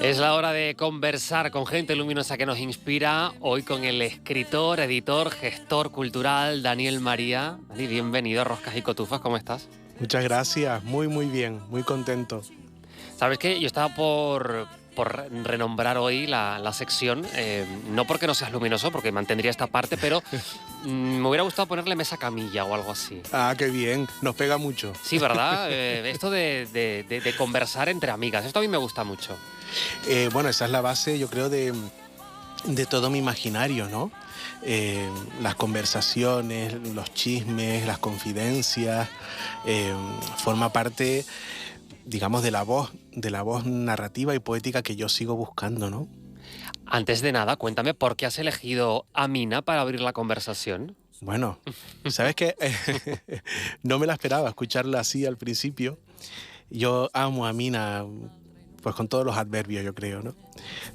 Es la hora de conversar con gente luminosa que nos inspira. Hoy con el escritor, editor, gestor cultural Daniel María. Dani, bienvenido a Roscas y Cotufas, ¿cómo estás? Muchas gracias, muy bien, muy contento. ¿Sabes qué? Yo estaba por renombrar hoy la sección, no porque no seas luminoso, porque mantendría esta parte, pero me hubiera gustado ponerle mesa camilla o algo así. Ah, qué bien, nos pega mucho. Sí, ¿verdad? Esto de conversar entre amigas, esto a mí me gusta mucho. Bueno, esa es la base, yo creo, de todo mi imaginario, ¿no? Las conversaciones, los chismes, las confidencias, forma parte, digamos, de la voz narrativa y poética que yo sigo buscando, ¿no? Antes de nada, cuéntame por qué has elegido a Mina para abrir la conversación. Bueno, ¿sabes qué? No me la esperaba escucharla así al principio. Yo amo a Mina, pues con todos los adverbios, yo creo, ¿no?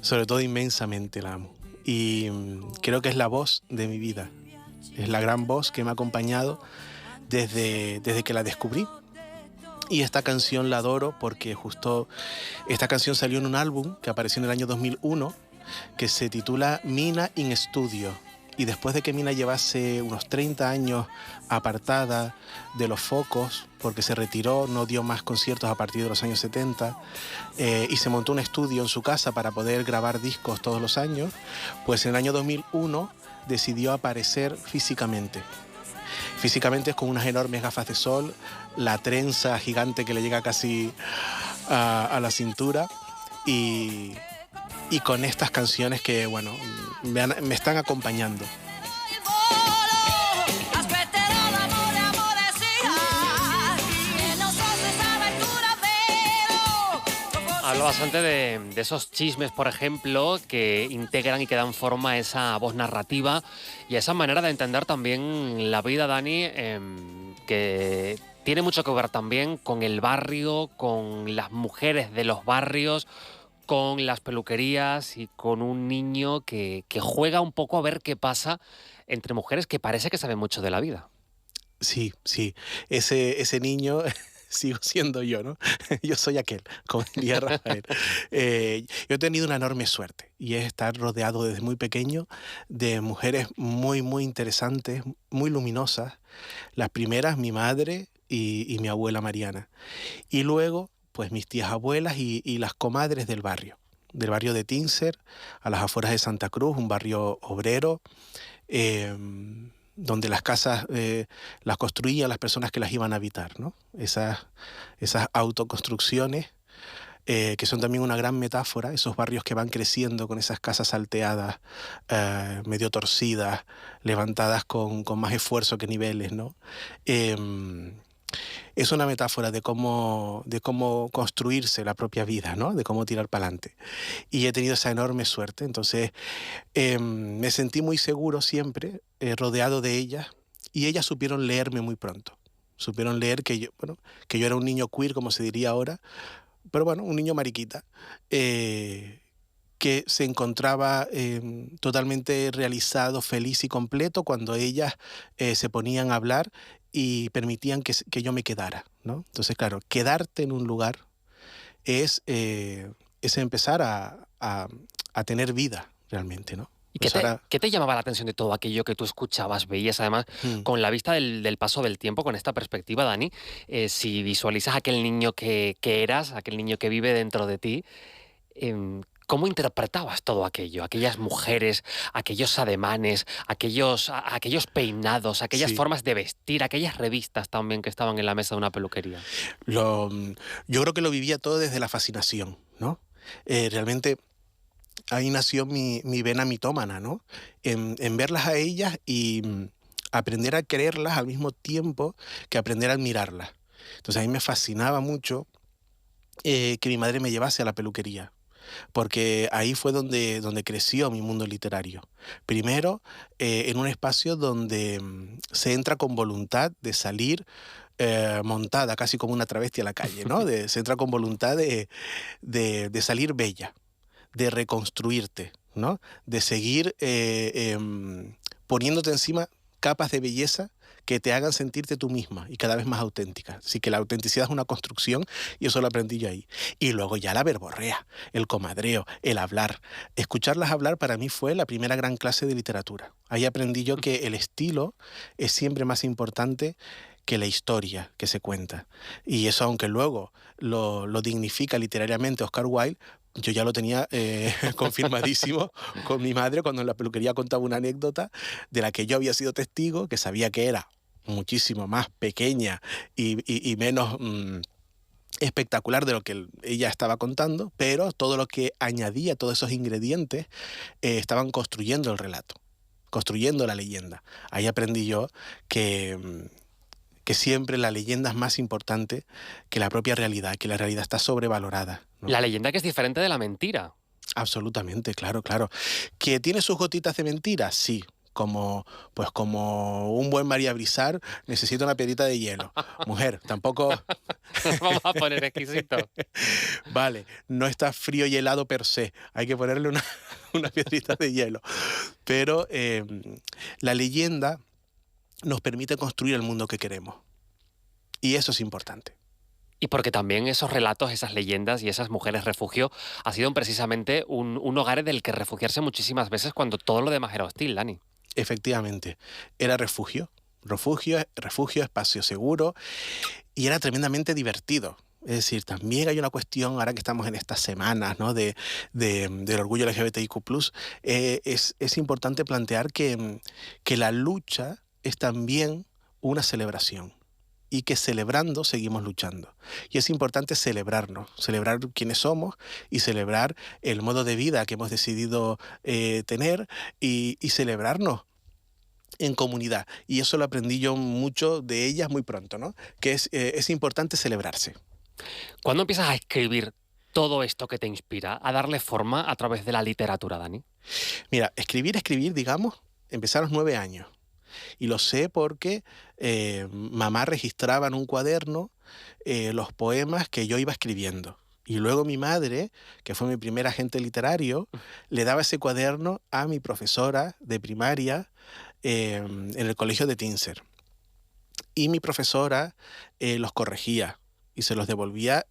Sobre todo inmensamente la amo. Y creo que es la voz de mi vida. Es la gran voz que me ha acompañado desde que la descubrí. Y esta canción la adoro porque justo esta canción salió en un álbum que apareció en el año 2001 que se titula Mina in Studio. Y después de que Mina llevase unos 30 años apartada de los focos, porque se retiró, no dio más conciertos a partir de los años 70, y se montó un estudio en su casa para poder grabar discos todos los años, pues en el año 2001 decidió aparecer físicamente. Físicamente es con unas enormes gafas de sol, la trenza gigante que le llega casi a la cintura, y con estas canciones que, bueno, me están acompañando. Hablo bastante de esos chismes, por ejemplo, que integran y que dan forma a esa voz narrativa y a esa manera de entender también la vida, Dani, que tiene mucho que ver también con el barrio, con las mujeres de los barrios, con las peluquerías y con un niño que juega un poco a ver qué pasa entre mujeres que parece que saben mucho de la vida. Sí, ese niño sigo siendo yo, ¿no? Yo soy aquel, como diría Rafael. Yo he tenido una enorme suerte y es estar rodeado desde muy pequeño de mujeres muy interesantes, muy luminosas. Las primeras, mi madre y mi abuela Mariana. Y luego, pues mis tías abuelas y las comadres del barrio de Tíncer, a las afueras de Santa Cruz, un barrio obrero, donde las casas las construían las personas que las iban a habitar, ¿no? Esas autoconstrucciones que son también una gran metáfora, esos barrios que van creciendo con esas casas salteadas, medio torcidas, levantadas con más esfuerzo que niveles, ¿no? Es una metáfora de cómo construirse la propia vida, ¿no? De cómo tirar para adelante. Y he tenido esa enorme suerte. Entonces, me sentí muy seguro siempre, rodeado de ellas, y ellas supieron leerme muy pronto. Supieron leer que yo era un niño queer, como se diría ahora, pero bueno, un niño mariquita, que se encontraba totalmente realizado, feliz y completo cuando ellas se ponían a hablar y permitían que yo me quedara, ¿no? Entonces, claro, quedarte en un lugar es empezar a tener vida realmente, ¿no? ¿Y Empezar a... qué te llamaba la atención de todo aquello que tú escuchabas, veías, además, con la vista del paso del tiempo, con esta perspectiva, Dani? Si visualizas aquel niño que eras, aquel niño que vive dentro de ti, ¿cómo interpretabas todo aquello? Aquellas mujeres, aquellos ademanes, aquellos peinados, aquellas Sí. formas de vestir, aquellas revistas también que estaban en la mesa de una peluquería. Yo creo que lo vivía todo desde la fascinación, ¿no? Realmente ahí nació mi vena mitómana, ¿no? En verlas a ellas y aprender a quererlas al mismo tiempo que aprender a admirarlas. Entonces a mí me fascinaba mucho que mi madre me llevase a la peluquería, porque ahí fue donde creció mi mundo literario. Primero, en un espacio donde se entra con voluntad de salir montada, casi como una travesti a la calle, ¿no? Se entra con voluntad de salir bella, de reconstruirte, ¿no? De seguir poniéndote encima capas de belleza que te hagan sentirte tú misma y cada vez más auténtica. Así que la autenticidad es una construcción y eso lo aprendí yo ahí. Y luego ya la verborrea, el comadreo, el hablar. Escucharlas hablar para mí fue la primera gran clase de literatura. Ahí aprendí yo que el estilo es siempre más importante que la historia que se cuenta. Y eso, aunque luego lo dignifica literariamente Oscar Wilde, yo ya lo tenía confirmadísimo con mi madre cuando en la peluquería contaba una anécdota de la que yo había sido testigo, que sabía que era muchísimo más pequeña y menos espectacular de lo que ella estaba contando, pero todo lo que añadía, todos esos ingredientes, estaban construyendo el relato, construyendo la leyenda. Ahí aprendí yo que siempre la leyenda es más importante que la propia realidad, que la realidad está sobrevalorada, ¿no? La leyenda que es diferente de la mentira. Absolutamente, claro, claro. ¿Que tiene sus gotitas de mentira? Sí. Pues como un buen María Brizar necesita una piedrita de hielo. Mujer, tampoco... Nos vamos a poner exquisito. Vale, no está frío y helado per se. Hay que ponerle una piedrita de hielo. Pero la leyenda nos permite construir el mundo que queremos. Y eso es importante. Y porque también esos relatos, esas leyendas y esas mujeres refugio ha sido precisamente un hogar del que refugiarse muchísimas veces cuando todo lo demás era hostil, Dani. Efectivamente, era refugio, espacio seguro y era tremendamente divertido. Es decir, también hay una cuestión, ahora que estamos en estas semanas, ¿no?, del orgullo LGBTIQ+, es importante plantear que la lucha es también una celebración y que celebrando seguimos luchando. Y es importante celebrarnos, celebrar quiénes somos y celebrar el modo de vida que hemos decidido tener y celebrarnos en comunidad. Y eso lo aprendí yo mucho de ellas muy pronto, ¿no? Que es importante celebrarse. ¿Cuándo empiezas a escribir todo esto que te inspira, a darle forma a través de la literatura, Dani? Mira, escribir, digamos, empecé a los 9 años. Y lo sé porque mamá registraba en un cuaderno los poemas que yo iba escribiendo. Y luego mi madre, que fue mi primer agente literario, le daba ese cuaderno a mi profesora de primaria en el colegio de Tíncer. Y mi profesora los corregía y se los devolvía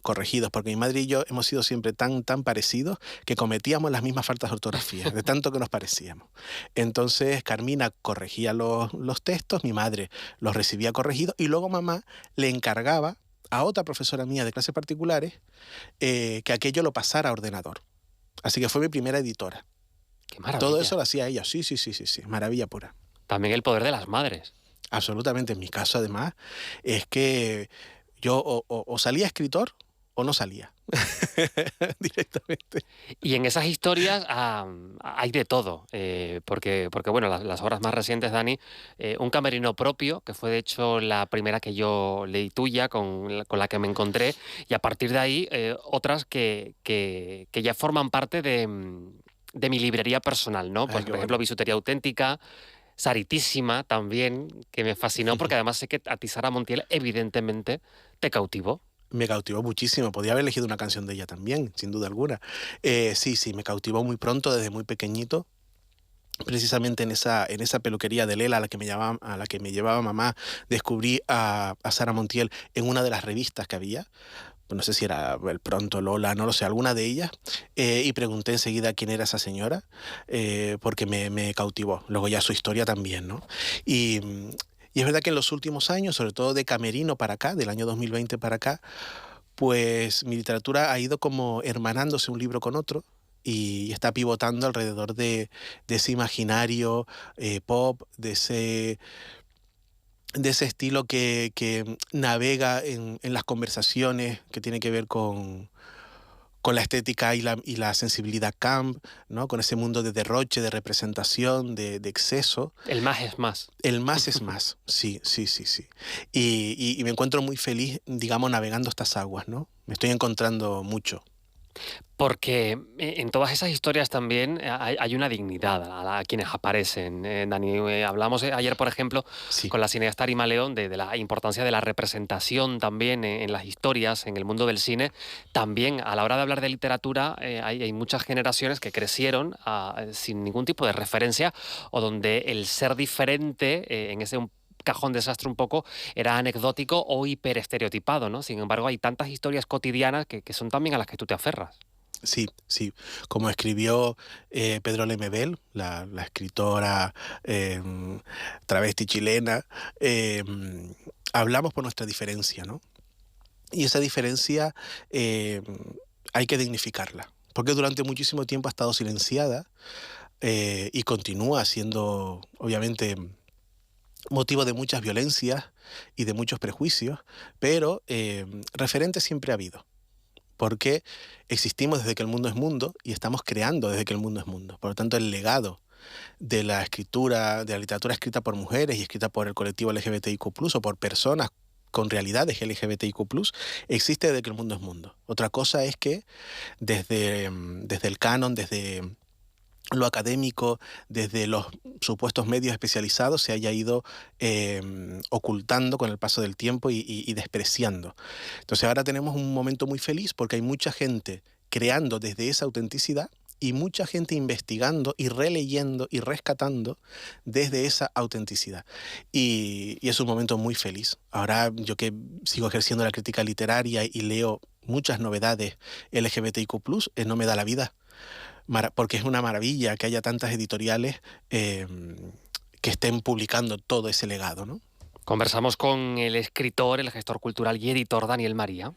corregidos, porque mi madre y yo hemos sido siempre tan parecidos que cometíamos las mismas faltas de ortografía, de tanto que nos parecíamos. Entonces Carmina corregía los textos, mi madre los recibía corregidos y luego mamá le encargaba a otra profesora mía de clases particulares que aquello lo pasara a ordenador. Así que fue mi primera editora. ¡Qué maravilla! Todo eso lo hacía ella, sí, maravilla pura. También el poder de las madres. Absolutamente, en mi caso además, es que yo o salía escritor o no salía directamente. Y en esas historias hay de todo, porque bueno, las obras más recientes, Dani, Un camerino propio, que fue de hecho la primera que yo leí tuya, con la que me encontré, y a partir de ahí otras que ya forman parte de mi librería personal, ¿no? Pues, por ejemplo, Bisutería Auténtica, Saritísima también, que me fascinó, porque además sé que a ti Sara Montiel evidentemente te cautivó. Me cautivó muchísimo. Podía haber elegido una canción de ella también, sin duda alguna. Sí, me cautivó muy pronto, desde muy pequeñito. Precisamente en esa peluquería de Lela a la que me llevaba mamá, descubrí a Sara Montiel en una de las revistas que había. No sé si era El Pronto, Lola, no lo sé, alguna de ellas, y pregunté enseguida quién era esa señora, porque me cautivó. Luego ya su historia también, ¿no? Y es verdad que en los últimos años, sobre todo de Camerino para acá, del año 2020 para acá, pues mi literatura ha ido como hermanándose un libro con otro y está pivotando alrededor de ese imaginario pop, de ese estilo que navega en las conversaciones, que tiene que ver con la estética y la sensibilidad camp, ¿no? Con ese mundo de derroche, de representación, de exceso. El más es más. El más es más, sí. Y me encuentro muy feliz, digamos, navegando estas aguas, ¿no? Me estoy encontrando mucho. Porque en todas esas historias también hay una dignidad a quienes aparecen, Dani. Hablamos ayer, por ejemplo, Sí. con la cineasta Arima León de la importancia de la representación también en las historias, en el mundo del cine. También, a la hora de hablar de literatura, hay muchas generaciones que crecieron sin ningún tipo de referencia o donde el ser diferente en ese cajón desastre un poco era anecdótico o hiperestereotipado, ¿no? Sin embargo, hay tantas historias cotidianas que son también a las que tú te aferras. Sí, sí. Como escribió Pedro Lemebel, la escritora travesti chilena, hablamos por nuestra diferencia, ¿no? Y esa diferencia hay que dignificarla, porque durante muchísimo tiempo ha estado silenciada y continúa siendo, obviamente, motivo de muchas violencias y de muchos prejuicios, pero referente siempre ha habido, porque existimos desde que el mundo es mundo y estamos creando desde que el mundo es mundo. Por lo tanto, el legado de la escritura, de la literatura escrita por mujeres y escrita por el colectivo LGBTIQ+, o por personas con realidades LGBTIQ+, existe desde que el mundo es mundo. Otra cosa es que desde el canon, desde lo académico, desde los supuestos medios especializados, se haya ido ocultando con el paso del tiempo y despreciando. Entonces ahora tenemos un momento muy feliz porque hay mucha gente creando desde esa autenticidad y mucha gente investigando y releyendo y rescatando desde esa autenticidad. Y es un momento muy feliz. Ahora yo que sigo ejerciendo la crítica literaria y leo muchas novedades LGBTIQ+, no me da la vida. Porque es una maravilla que haya tantas editoriales que estén publicando todo ese legado, ¿no? Conversamos con el escritor, el gestor cultural y editor Daniel María.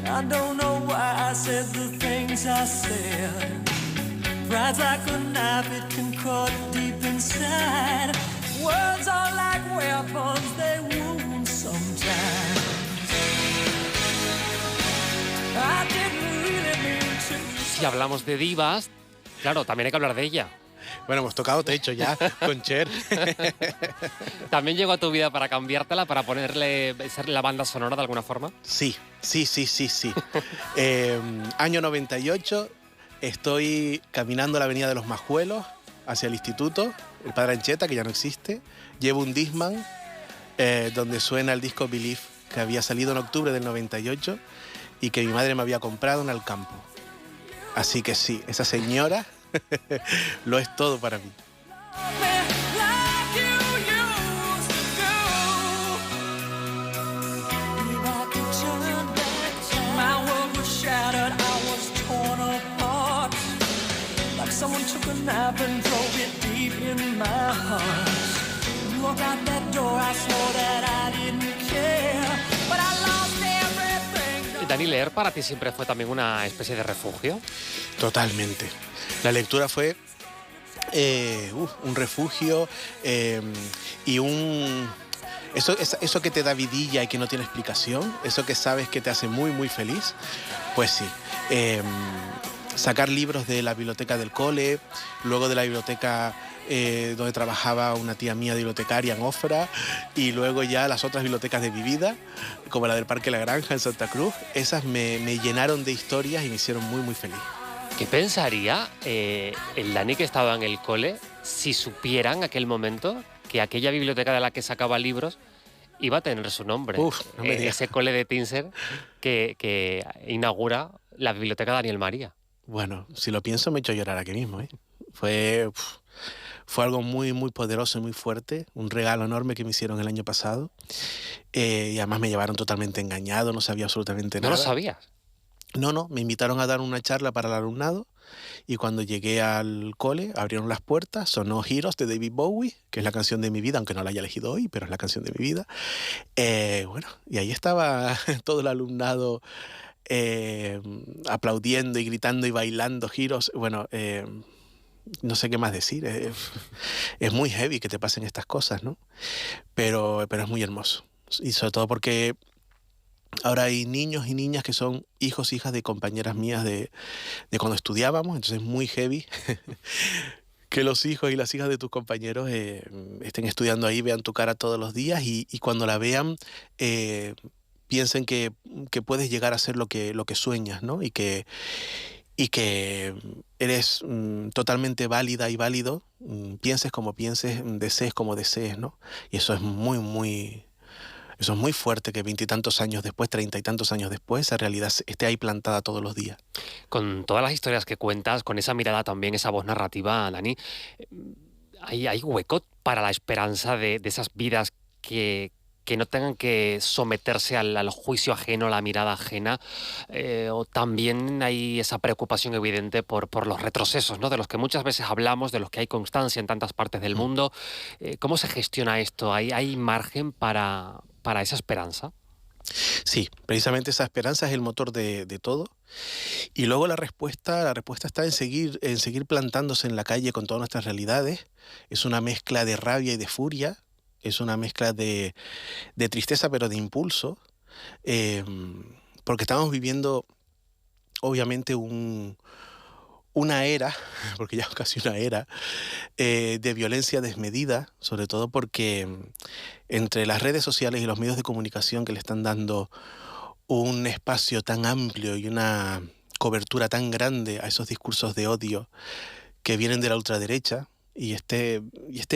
I don't know why I said the things I said. Pride's like a knife, it can cut deep inside. Words are like weapons, they wound sometimes. I didn't really mean to. Si hablamos de divas, claro, también hay que hablar de ella. Bueno, hemos tocado techo ya con Cher. ¿También llegó a tu vida para cambiártela, para ponerle, ser la banda sonora de alguna forma? Sí. Año 98, estoy caminando la avenida de los Majuelos hacia el instituto, el Padre Ancheta, que ya no existe. Llevo un Discman donde suena el disco Believe, que había salido en octubre del 98 y que mi madre me había comprado en Alcampo. Así que sí, esa señora lo es todo para mí. Someone took a knife and drove it deep in my heart. You walked out that door, I swore that I didn't care, but I lost everything. Dani, ¿leer para ti siempre fue también una especie de refugio? Totalmente. La lectura fue un refugio y eso que te da vidilla y que no tiene explicación, eso que sabes que te hace muy, muy feliz, pues sí. Sacar libros de la biblioteca del cole, luego de la biblioteca donde trabajaba una tía mía bibliotecaria en Ofra, y luego ya las otras bibliotecas de mi vida, como la del Parque La Granja en Santa Cruz, esas me llenaron de historias y me hicieron muy, muy feliz. ¿Qué pensaría el Dani que estaba en el cole si supiera en aquel momento que aquella biblioteca de la que sacaba libros iba a tener su nombre? Uf, no me digas. Ese cole de Tinser que inaugura la biblioteca Daniel María. Bueno, si lo pienso me echo a llorar aquí mismo, ¿eh? Fue algo muy, muy poderoso y muy fuerte, un regalo enorme que me hicieron el año pasado, y además me llevaron totalmente engañado, no sabía absolutamente nada. ¿No lo sabías? No, me invitaron a dar una charla para el alumnado y cuando llegué al cole abrieron las puertas, sonó Heroes de David Bowie, que es la canción de mi vida, aunque no la haya elegido hoy, pero es la canción de mi vida. Y ahí estaba todo el alumnado aplaudiendo y gritando y bailando Heroes. No sé qué más decir. Es muy heavy que te pasen estas cosas, ¿no? Pero es muy hermoso. Y sobre todo porque ahora hay niños y niñas que son hijos, hijas de compañeras mías de cuando estudiábamos, entonces es muy heavy que los hijos y las hijas de tus compañeros estén estudiando ahí, vean tu cara todos los días y cuando la vean piensen que puedes llegar a ser lo que sueñas, ¿no? Y que eres totalmente válida y válido, pienses como pienses, desees como desees, ¿no? Y eso es eso es muy fuerte, que 20 y tantos años después, 30 y tantos años después, esa realidad esté ahí plantada todos los días. Con todas las historias que cuentas, con esa mirada también, esa voz narrativa, Dani, ¿hay hueco para la esperanza de esas vidas que no tengan que someterse al juicio ajeno, a la mirada ajena? O también hay esa preocupación evidente por los retrocesos, ¿no? De los que muchas veces hablamos, de los que hay constancia en tantas partes del mundo. ¿Cómo se gestiona esto? ¿Hay margen para esa esperanza? Sí, precisamente esa esperanza es el motor de todo. Y luego la respuesta está en seguir plantándose en la calle con todas nuestras realidades. Es una mezcla de rabia y de furia. Es una mezcla de tristeza, pero de impulso. Porque estamos viviendo, obviamente, una era, porque ya es casi una era, de violencia desmedida, sobre todo porque entre las redes sociales y los medios de comunicación que le están dando un espacio tan amplio y una cobertura tan grande a esos discursos de odio que vienen de la ultraderecha, y este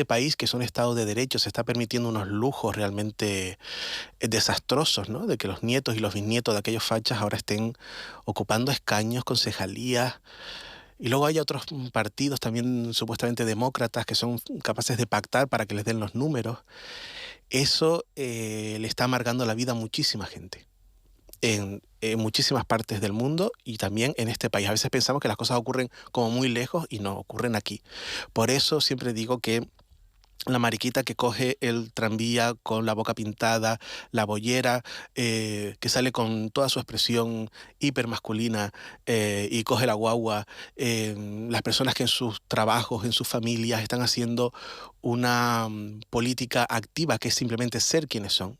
país, que es un Estado de Derecho, se está permitiendo unos lujos realmente desastrosos, ¿no? De que los nietos y los bisnietos de aquellos fachas ahora estén ocupando escaños, concejalías. Y luego hay otros partidos también supuestamente demócratas que son capaces de pactar para que les den los números. Eso le está amargando la vida a muchísima gente en muchísimas partes del mundo y también en este país. A veces pensamos que las cosas ocurren como muy lejos y no, ocurren aquí. Por eso siempre digo que la mariquita que coge el tranvía con la boca pintada, la bollera, que sale con toda su expresión hipermasculina y coge la guagua, las personas que en sus trabajos, en sus familias, están haciendo una política activa que es simplemente ser quienes son.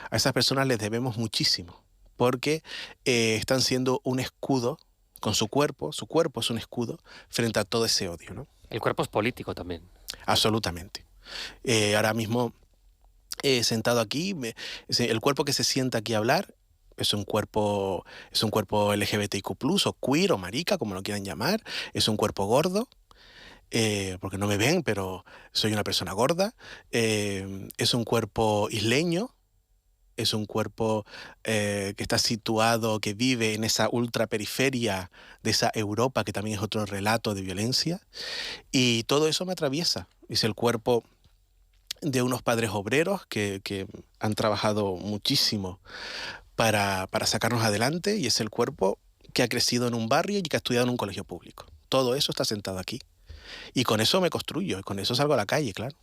A esas personas les debemos muchísimo, porque están siendo un escudo con su cuerpo es un escudo frente a todo ese odio, ¿no? El cuerpo es político también. Absolutamente. Ahora mismo, sentado aquí, el cuerpo que se sienta aquí a hablar es un cuerpo LGBTIQ+, o queer, o marica, como lo quieran llamar. Es un cuerpo gordo, porque no me ven, pero soy una persona gorda. Es un cuerpo isleño. Es un cuerpo que está situado, que vive en esa ultraperiferia de esa Europa, que también es otro relato de violencia. Y todo eso me atraviesa. Es el cuerpo de unos padres obreros que han trabajado muchísimo para sacarnos adelante, y es el cuerpo que ha crecido en un barrio y que ha estudiado en un colegio público. Todo eso está sentado aquí. Y con eso me construyo, y con eso salgo a la calle, claro.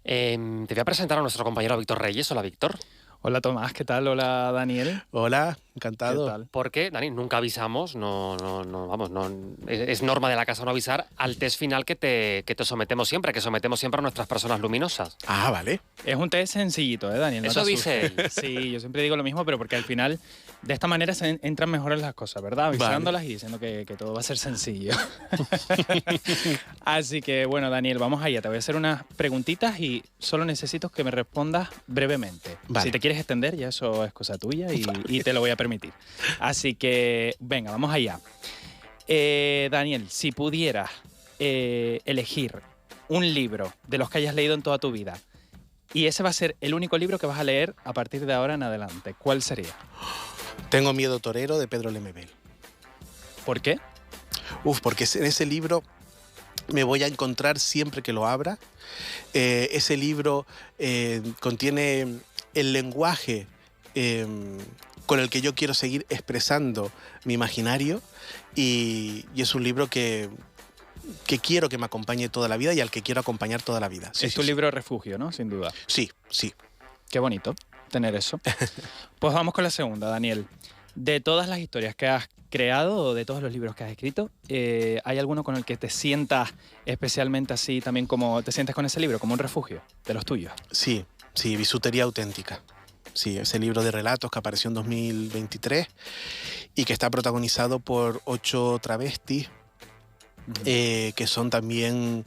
Te voy a presentar a nuestro compañero Víctor Reyes. Hola, Víctor. Hola Tomás, ¿qué tal? Hola Daniel. Hola, encantado. ¿Qué tal? Porque, Dani, nunca avisamos, es norma de la casa no avisar al test final que te sometemos siempre, a nuestras personas luminosas. Ah, vale. Es un test sencillito, Daniel? No Eso te dice asustes. Sí, yo siempre digo lo mismo, pero porque al final de esta manera se entran mejor las cosas, ¿verdad? Avisándolas y diciendo que todo va a ser sencillo. Así que, bueno, Daniel, vamos allá. Te voy a hacer unas preguntitas y solo necesito que me respondas brevemente. Vale. Si te quieres extender, ya eso es cosa tuya y te lo voy a permitir. Así que, venga, vamos allá. Daniel, si pudieras elegir un libro de los que hayas leído en toda tu vida, y ese va a ser el único libro que vas a leer a partir de ahora en adelante, ¿cuál sería? Tengo miedo torero, de Pedro Lemebel. ¿Por qué? Porque en ese libro me voy a encontrar siempre que lo abra. Ese libro contiene el lenguaje con el que yo quiero seguir expresando mi imaginario, y es un libro que quiero que me acompañe toda la vida y al que quiero acompañar toda la vida. Es tu libro refugio, ¿no? Sin duda. Sí, sí. Qué bonito tener eso. Pues vamos con la segunda, Daniel. De todas las historias que has creado, o de todos los libros que has escrito, ¿hay alguno con el que te sientas especialmente así, también como te sientes con ese libro, como un refugio de los tuyos? Sí, Bisutería auténtica. Sí, ese libro de relatos que apareció en 2023 y que está protagonizado por 8 travestis que son también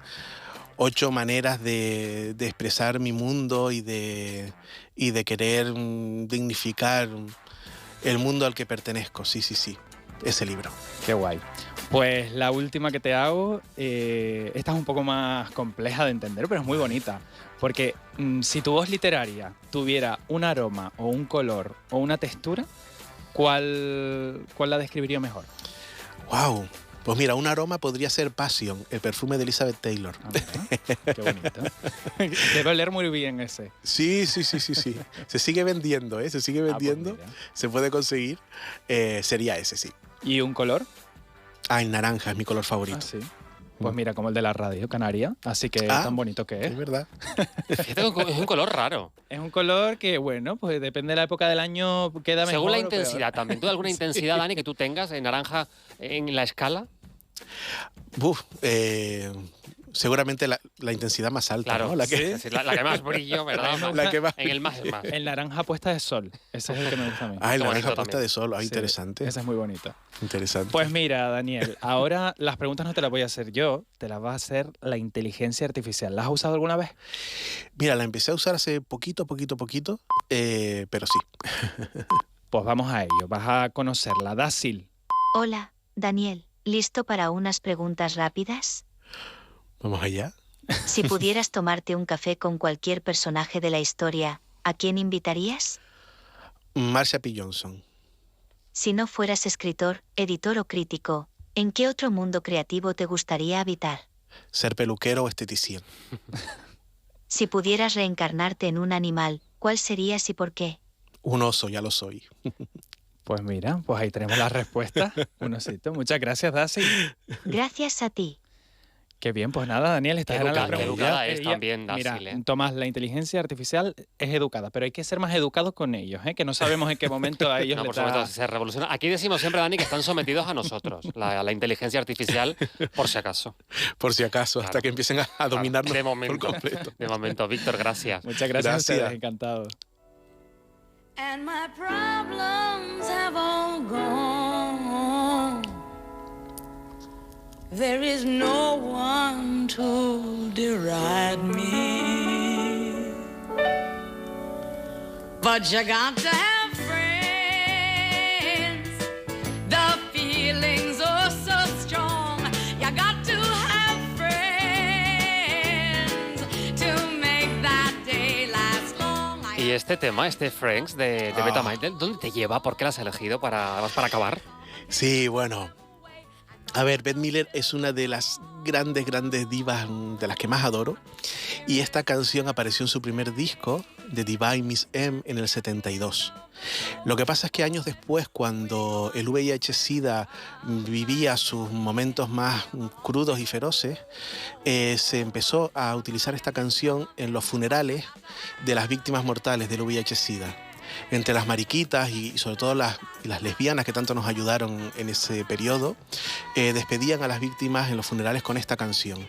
8 maneras de expresar mi mundo y de querer dignificar el mundo al que pertenezco. Sí, ese libro. Qué guay. Pues la última que te hago, esta es un poco más compleja de entender, pero es muy bonita. Porque si tu voz literaria tuviera un aroma o un color o una textura, ¿cuál la describiría mejor? ¡Wow! Pues mira, un aroma podría ser Passion, el perfume de Elizabeth Taylor. Ah, qué bonito. Debe oler muy bien ese. Sí. Se sigue vendiendo, ¿eh? Se sigue vendiendo. Pues mira. Se puede conseguir. Sería ese, sí. ¿Y un color? El naranja es mi color favorito. Ah, sí. Pues mira, como el de la radio canaria. Así que tan bonito que Es verdad. Fíjate que es un color raro. Es un color que, bueno, pues depende de la época del año, queda mejor. Según la o peor. intensidad también. ¿Tú alguna intensidad, Dani, que tú tengas en naranja en la escala? Seguramente la intensidad más alta, Claro, ¿no? La que, sí, la que más brillo, ¿verdad? la que más... En el más es más. El naranja puesta de sol. Ese es el que me gusta a mí. el Qué naranja bonito puesta también. de sol. Sí, Interesante. Ese es muy bonito. Interesante. Pues mira, Daniel, ahora las preguntas no te las voy a hacer yo, te las va a hacer la inteligencia artificial. ¿La has usado alguna vez? Mira, la empecé a usar hace poquito, pero sí. Pues vamos a ello, vas a conocerla. Dácil. Hola, Daniel, ¿listo para unas preguntas rápidas? Vamos allá. Si pudieras tomarte un café con cualquier personaje de la historia, ¿a quién invitarías? Marsha P. Johnson. Si no fueras escritor, editor o crítico, ¿en qué otro mundo creativo te gustaría habitar? Ser peluquero o esteticien. Si pudieras reencarnarte en un animal, ¿cuál serías y por qué? Un oso, ya lo soy. Pues mira, pues ahí tenemos la respuesta. Un osito. Muchas gracias, Dácil. Gracias a ti. Qué bien, pues nada, Daniel, esta era la Qué pregunta. educada es Ella- también, Dácil, Mira, Tomás, la inteligencia artificial es educada, pero hay que ser más educados con ellos, ¿eh? Que no sabemos en qué momento a ellos No, les por supuesto, da... se revoluciona. Aquí decimos siempre, Dani, que están sometidos a nosotros, a la inteligencia artificial, por si acaso. Por si acaso, hasta Claro. que empiecen a dominarnos De por momento, completo. de momento. Víctor, gracias. Muchas gracias a Gracias. ustedes, encantado. And my problems have all gone. There is no one to deride me. But you got to have friends. The feelings are so strong. You got to have friends to make that day last long. Y este tema, este Friends de Beta Michael, ¿dónde te lleva? ¿Por qué lo has elegido para acabar? Sí, bueno. A ver, Beth Miller es una de las grandes divas de las que más adoro. Y esta canción apareció en su primer disco, The Divine Miss M, en el 72. Lo que pasa es que años después, cuando el VIH-Sida vivía sus momentos más crudos y feroces, se empezó a utilizar esta canción en los funerales de las víctimas mortales del VIH-Sida. Entre las mariquitas y sobre todo las lesbianas que tanto nos ayudaron en ese periodo, despedían a las víctimas en los funerales con esta canción.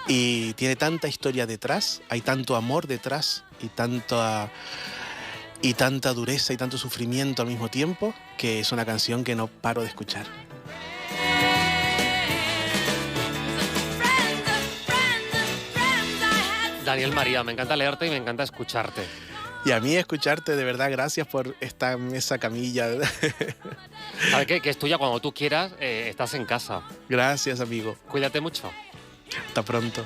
Y tiene tanta historia detrás, hay tanto amor detrás y tanta dureza y tanto sufrimiento al mismo tiempo, que es una canción que no paro de escuchar. Daniel María, me encanta leerte y me encanta escucharte. Y a mí escucharte, de verdad, gracias por esta mesa camilla. ¿Sabes qué? Que es tuya cuando tú quieras, estás en casa. Gracias, amigo. Cuídate mucho. Hasta pronto.